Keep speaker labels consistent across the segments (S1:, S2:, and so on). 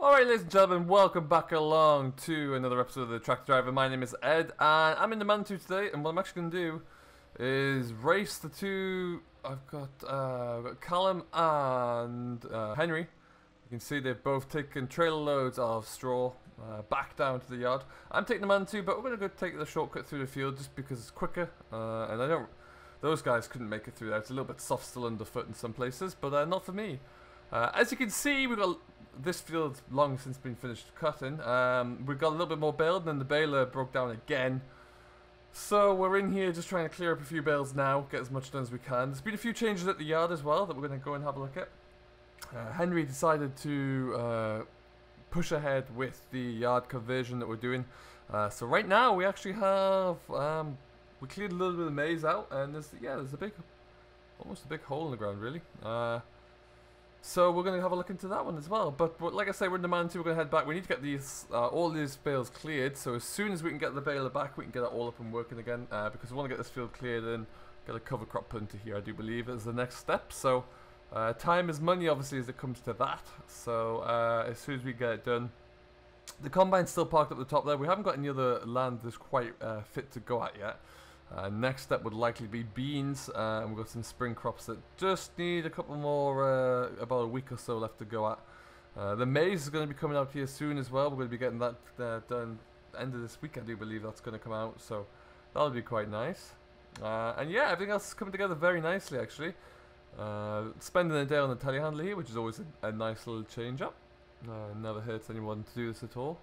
S1: Alright, ladies and gentlemen, welcome back along to another episode of the Tractor Driver. My name is Ed, and I'm in the Manitou today, and what I'm actually going to do is race the two. I've got Callum and Henry. You can see they've both taken trailer loads of straw back down to the yard. I'm taking the Manitou, but we're going to go take the shortcut through the field just because it's quicker, and those guys couldn't make it through there. It's a little bit soft still underfoot in some places, but not for me. As you can see, we've got this field's long since been finished cutting. We've got a little bit more baled, and then the baler broke down again. So we're in here just trying to clear up a few bales now, get as much done as we can. There's been a few changes at the yard as well that we're going to go and have a look at. Henry decided to push ahead with the yard conversion that we're doing. So right now we actually have we cleared a little bit of maize out, and there's almost a big hole in the ground really. So we're going to have a look into that one as well. But like I say, we're in the Manitou, we're going to head back. We need to get these all these bales cleared. So as soon as we can get the baler back, we can get it all up and working again. Because we want to get this field cleared and get a cover crop put into here, I do believe, is the next step. So time is money, obviously, as it comes to that. So as soon as we get it done. The combine's still parked up the top there. We haven't got any other land that's quite fit to go at yet. Next step would likely be beans, and we've got some spring crops that just need a couple more, about a week or so left to go at. The maize is going to be coming out here soon as well. We're going to be getting that done end of this week, I do believe that's going to come out, so that'll be quite nice. And yeah, everything else is coming together very nicely actually. Spending a day on the telehandler here, which is always a nice little change up. Never hurts anyone to do this at all.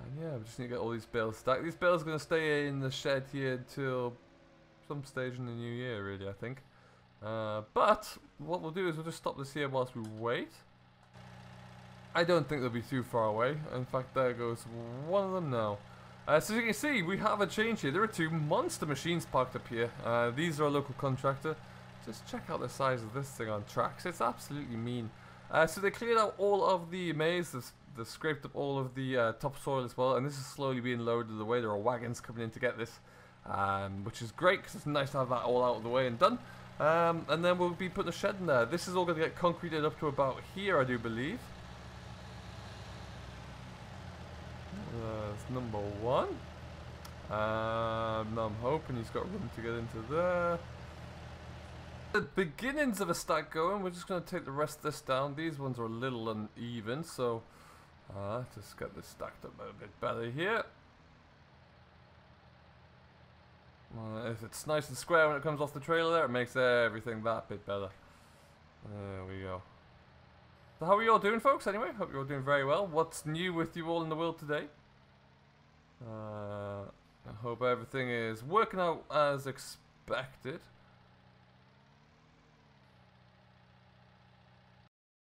S1: And yeah, we just need to get all these bales stacked. These bales are going to stay in the shed here until some stage in the new year, really, I think. But what we'll do is we'll just stop this here whilst we wait. I don't think they'll be too far away. In fact, there goes one of them now. So as you can see, we have a change here. There are two monster machines parked up here. These are a local contractor. Just check out the size of this thing on tracks. It's absolutely mean. So they cleared out all of the maize. They've scraped up all of the topsoil as well, and this is slowly being loaded away. There are wagons coming in to get this, which is great because it's nice to have that all out of the way and done. And then we'll be putting a shed in there. This is all going to get concreted up to about here, I do believe. That's number one. Now I'm hoping he's got room to get into there. The beginnings of a stack going. We're just going to take the rest of this down. These ones are a little uneven, so just get this stacked up a bit better here. If it's nice and square when it comes off the trailer there, it makes everything that bit better. There we go. So how are you all doing, folks, anyway? Hope you're all doing very well. What's new with you all in the world today? I hope everything is working out as expected.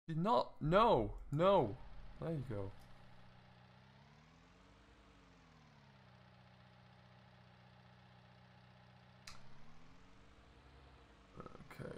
S1: Did not? No. No. There you go. Okay.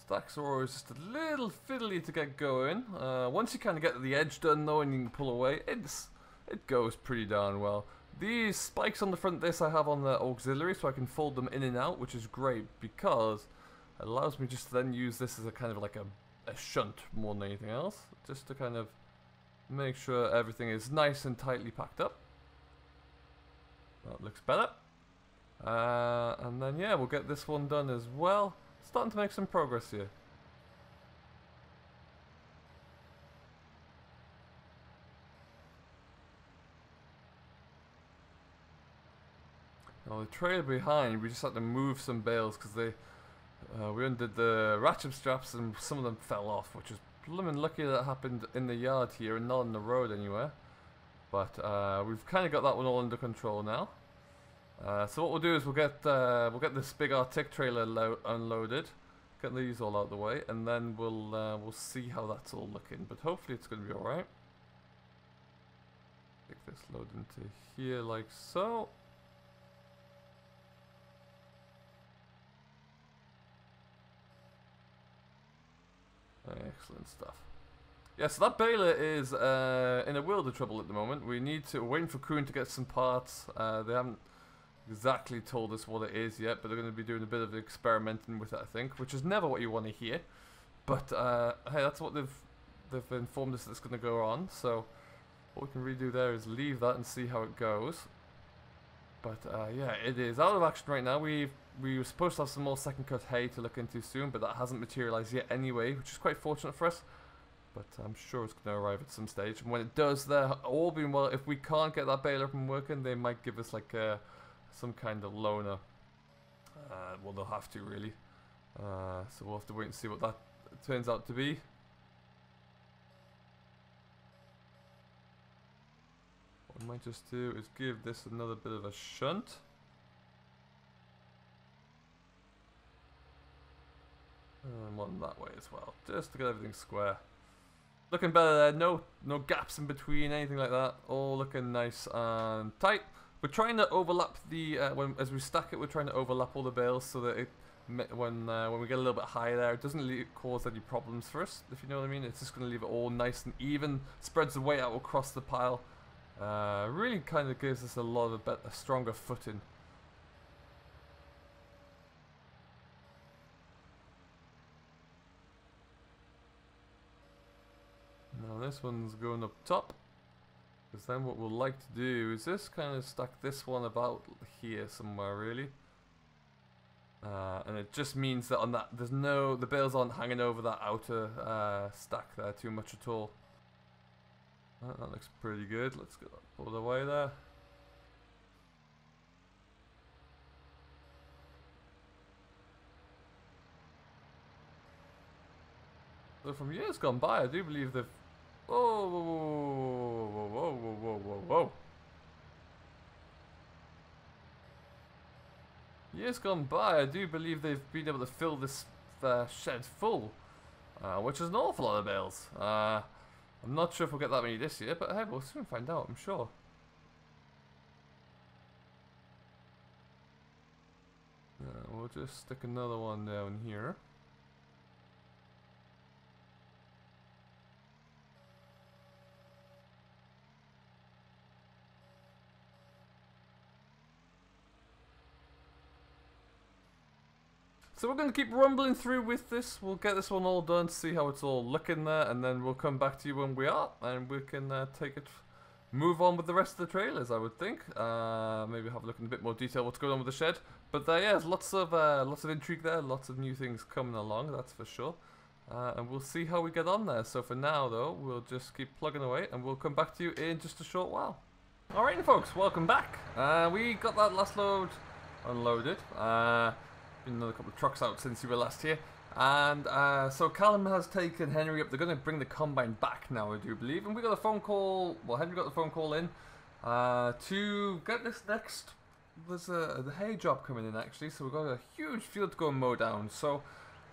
S1: Stacks are always just a little fiddly to get going. Once you kind of get the edge done though and you can pull away, it goes pretty darn well. These spikes on the front of this I have on the auxiliary so I can fold them in and out, which is great because it allows me just to then use this as a kind of like a shunt more than anything else. Just to kind of make sure everything is nice and tightly packed up. That looks better. And then yeah, we'll get this one done as well. Starting to make some progress here. Now the trailer behind, we just had to move some bales because we undid the ratchet straps and some of them fell off, which is blooming lucky that happened in the yard here and not on the road anywhere. But we've kind of got that one all under control now. So what we'll do is we'll get this big Arctic trailer unloaded, get these all out of the way, and then we'll see how that's all looking. But hopefully it's going to be all right. Take this load into here like so. Excellent stuff. Yeah, so that baler is in a world of trouble at the moment. We need to wait for Kuhn to get some parts. They haven't exactly told us what it is yet, but they're going to be doing a bit of experimenting with it, I think, which is never what you want to hear. But hey, that's what they've informed us that's going to go on. So what we can redo there is leave that and see how it goes. But yeah, it is out of action right now. We were supposed to have some more second cut hay to look into soon, but that hasn't materialized yet anyway, which is quite fortunate for us. But I'm sure it's going to arrive at some stage. And when it does, there, all being well, if we can't get that baler up and working, they might give us like some kind of loaner. Well, they'll have to really. So we'll have to wait and see what that turns out to be. What we might just do is give this another bit of a shunt. And one that way as well, just to get everything square. Looking better there, no gaps in between, anything like that. All looking nice and tight. We're trying to overlap the, as we stack it, we're trying to overlap all the bales so that it, when we get a little bit higher there, it doesn't cause any problems for us, if you know what I mean. It's just going to leave it all nice and even, spreads the weight out across the pile. Really kind of gives us a lot of a stronger footing. Now this one's going up top, because then what we'll like to do is just kind of stack this one about here somewhere really. And it just means that on that, the bales aren't hanging over that outer stack there too much at all. That looks pretty good. Let's get that all the way there. So from years gone by, I do believe they've... Oh, whoa, whoa, whoa, whoa, whoa, whoa, whoa. Years gone by, I do believe they've been able to fill this shed full, which is an awful lot of bales. I'm not sure if we'll get that many this year, but hey, we'll soon find out, I'm sure. We'll just stick another one down here. So we're going to keep rumbling through with this. We'll get this one all done, see how it's all looking there, and then we'll come back to you when we are, and we can move on with the rest of the trailers, I would think. Maybe have a look in a bit more detail what's going on with the shed. But yeah, there's lots of intrigue there, lots of new things coming along, that's for sure. And we'll see how we get on there. So for now, though, we'll just keep plugging away, and we'll come back to you in just a short while. Alright, folks, welcome back. We got that last load unloaded. Another couple of trucks out since you were last here, and so Callum has taken Henry up. They're going to bring the combine back now, I do believe, and we got a phone call. Well, Henry got the phone call in to get this next. There's the hay job coming in actually, so we've got a huge field to go and mow down. So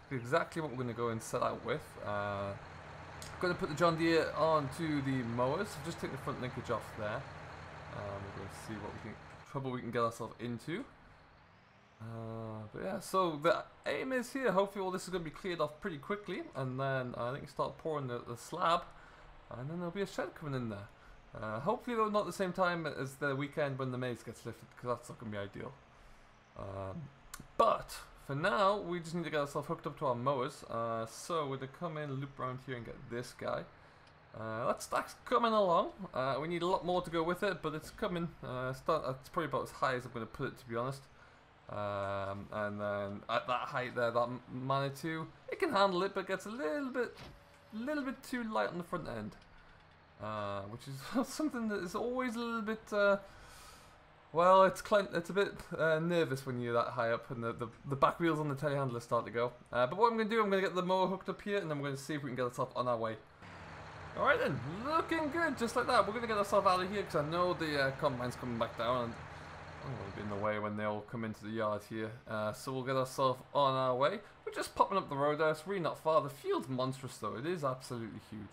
S1: exactly what we're going to go and set out with. Going to put the John Deere onto the mowers. So just take the front linkage off there. We're going to see what trouble we can get ourselves into. But yeah, so the aim is here, hopefully all this is going to be cleared off pretty quickly, and then I think start pouring the slab, and then there'll be a shed coming in there. Hopefully though not at the same time as the weekend when the maize gets lifted, because that's not going to be ideal. But for now, we just need to get ourselves hooked up to our mowers, so we're going to come in, loop around here and get this guy. That stack's coming along. We need a lot more to go with it, but it's coming. It's probably about as high as I'm going to put it, to be honest. And then at that height there, that Manitou, it can handle it, but gets a little bit too light on the front end, which is something that is always a little bit, well, it's a bit nervous when you're that high up and the back wheels on the telehandler start to go. But what I'm going to do, I'm going to get the mower hooked up here, and then we're going to see if we can get ourselves on our way. Alright then, looking good, just like that. We're going to get ourselves out of here, because I know the combine's coming back down, and I'm going to be in the way when they all come into the yard here. So we'll get ourselves on our way. We're just popping up the road there. It's really not far. The field's monstrous though. It is absolutely huge.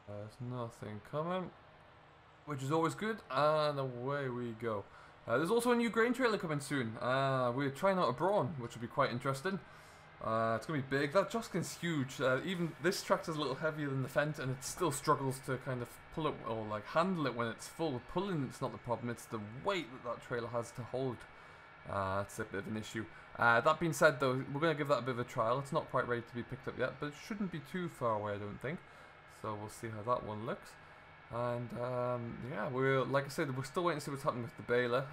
S1: There's nothing coming, which is always good. And away we go. There's also a new grain trailer coming soon. We're trying out a Brawn, which will be quite interesting. It's going to be big. That Joskin's huge. Even this tractor's a little heavier than the Fendt, and it still struggles to kind of pull it or like handle it when it's full. Pulling it's not the problem. It's the weight that trailer has to hold. It's a bit of an issue. That being said, though, we're going to give that a bit of a trial. It's not quite ready to be picked up yet, but it shouldn't be too far away, I don't think. So we'll see how that one looks. And yeah, like I said, we're still waiting to see what's happening with the baler.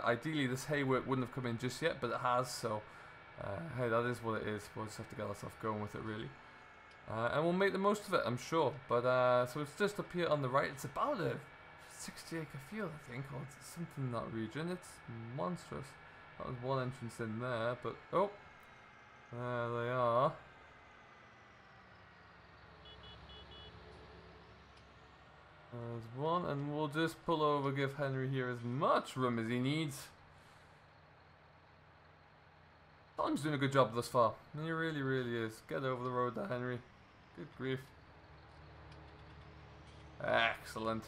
S1: Ideally, this hay work wouldn't have come in just yet, but it has. So hey, that is what it is. We'll just have to get ourselves going with it, really. And we'll make the most of it, I'm sure. But so it's just up here on the right. It's about a 60-acre field, I think, or it's something in that region. It's monstrous. That was one entrance in there, but oh, there they are. There's one, and we'll just pull over, give Henry here as much room as he needs. Tom's doing a good job thus far. He really, really is. Get over the road there, Henry. Good grief. Excellent.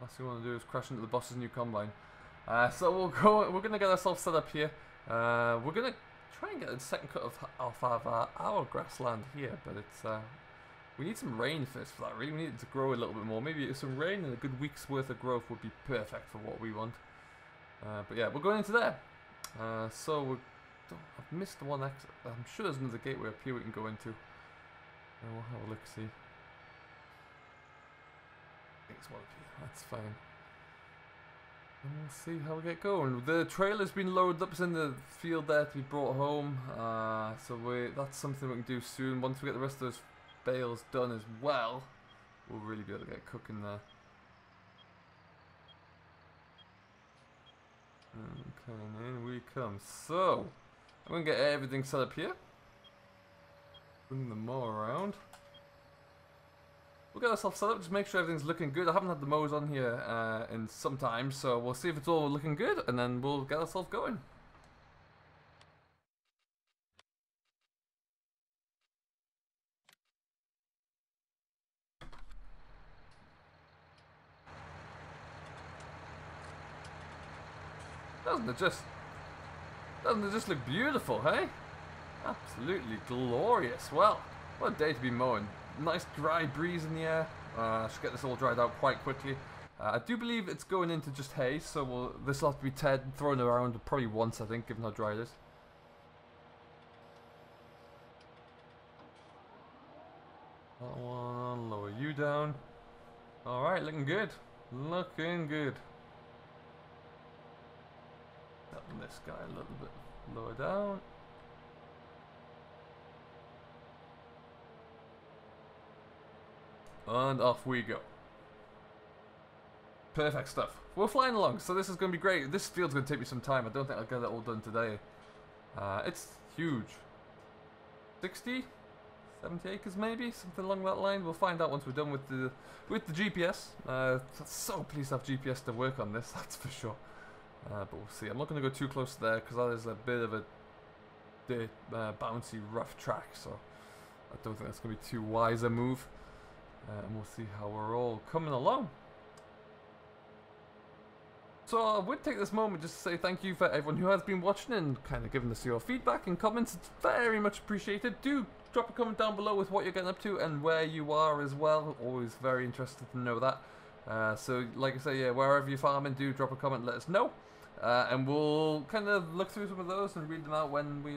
S1: Last thing we want to do is crash into the boss's new combine. So we'll go. We're gonna get ourselves set up here. We're gonna try and get a second cut off of our grassland here, but it's we need some rain first for that. Really, we need it to grow a little bit more. Maybe some rain and a good week's worth of growth would be perfect for what we want. But yeah, we're going into there. So I've missed the one exit. I'm sure there's another gateway up here we can go into. We'll have a look. See. I think it's one up here. That's fine. And we'll see how we get going. The trailer's been loaded up in the field there to be brought home. So that's something we can do soon. Once we get the rest of those bales done as well, we'll really be able to get cooking there. Okay, in we come. So I'm gonna get everything set up here. Bring them all around. We'll get ourselves set up, just make sure everything's looking good. I haven't had the mows on here in some time, so we'll see if it's all looking good, and then we'll get ourselves going. Doesn't it just look beautiful, hey? Absolutely glorious. Well, what a day to be mowing. Nice dry breeze in the air. Should get this all dried out quite quickly. I do believe it's going into just hay, so this will have to be thrown around probably once, I think, given how dry it is. That one, lower you down. Alright, looking good. Looking good. This guy a little bit lower down. And off we go. Perfect stuff. We're flying along, so this is going to be great. This field's going to take me some time. I don't think I'll get it all done today. It's huge. 60? 70 acres maybe? Something along that line. We'll find out once we're done with the GPS. So pleased to have GPS to work on this, that's for sure. But we'll see. I'm not going to go too close there because that is a bit of a bouncy, rough track. So I don't think that's going to be too wise a move. And we'll see how we're all coming along. So I would take this moment just to say thank you for everyone who has been watching and kind of giving us your feedback and comments. It's very much appreciated. Do drop a comment down below with what you're getting up to and where you are as well. Always very interested to know that. So like I say, yeah, wherever you're farming, do drop a comment and let us know. And we'll kind of look through some of those and read them out when we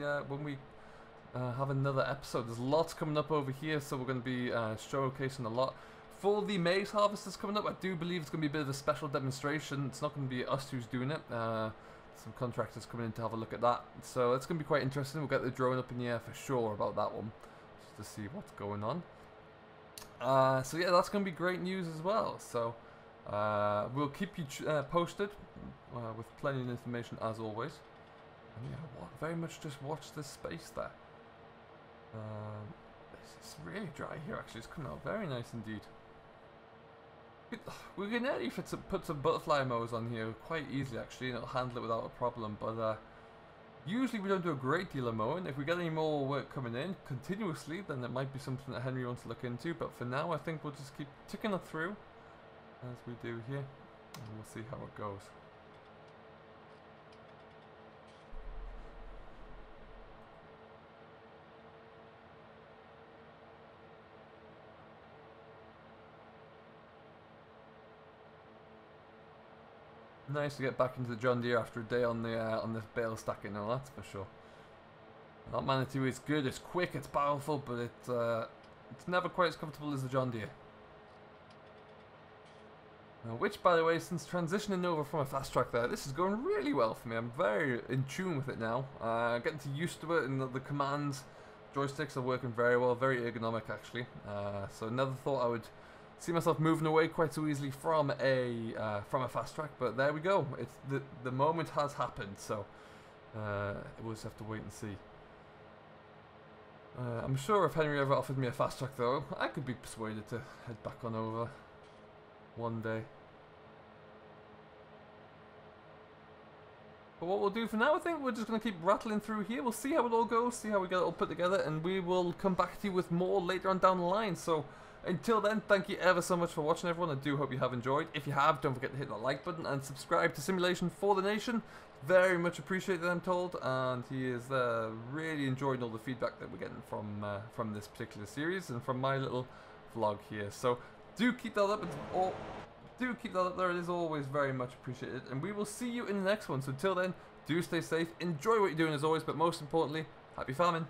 S1: have another episode. There's lots coming up over here, so we're going to be showcasing a lot. For the maize harvest that's coming up, I do believe it's going to be a bit of a special demonstration. It's not going to be us who's doing it. Some contractors coming in to have a look at that. So it's going to be quite interesting. We'll get the drone up in the air for sure about that one, just to see what's going on. So yeah, that's going to be great news as well. So we'll keep you posted with plenty of information as always. And yeah, very much just watch this space there. It's really dry here actually. It's coming out very nice indeed. We can nearly put some butterfly mowers on here quite easily actually, and it'll handle it without a problem. But usually we don't do a great deal of mowing. If we get any more work coming in continuously, then it might be something that Henry wants to look into. But for now, I think we'll just keep ticking it through as we do here, and we'll see how it goes. Nice to get back into the John Deere after a day on this bale stacking, now that's for sure. That Manitou is good, it's quick, it's powerful, but it's never quite as comfortable as the John Deere. Which, by the way, since transitioning over from a fast track there, this is going really well for me. I'm very in tune with it now. Getting too used to it, and the commands, joysticks are working very well, very ergonomic actually. So never thought I would see myself moving away quite so easily from a fast track, but there we go. It's the moment has happened, so we'll just have to wait and see. I'm sure if Henry ever offered me a fast track though, I could be persuaded to head back on over one day. But what we'll do for now, I think we're just going to keep rattling through here. We'll see how it all goes, see how we get it all put together, and we will come back to you with more later on down the line. So until then, thank you ever so much for watching, everyone. I do hope you have enjoyed. If you have, don't forget to hit that like button and subscribe to Simulation for the Nation. Very much appreciated, I'm told, and he is really enjoying all the feedback that we're getting from this particular series and from my little vlog here. So do keep that up. Do keep that up there, it is always very much appreciated, and we will see you in the next one. So until then, do stay safe, enjoy what you're doing as always, but most importantly, happy farming.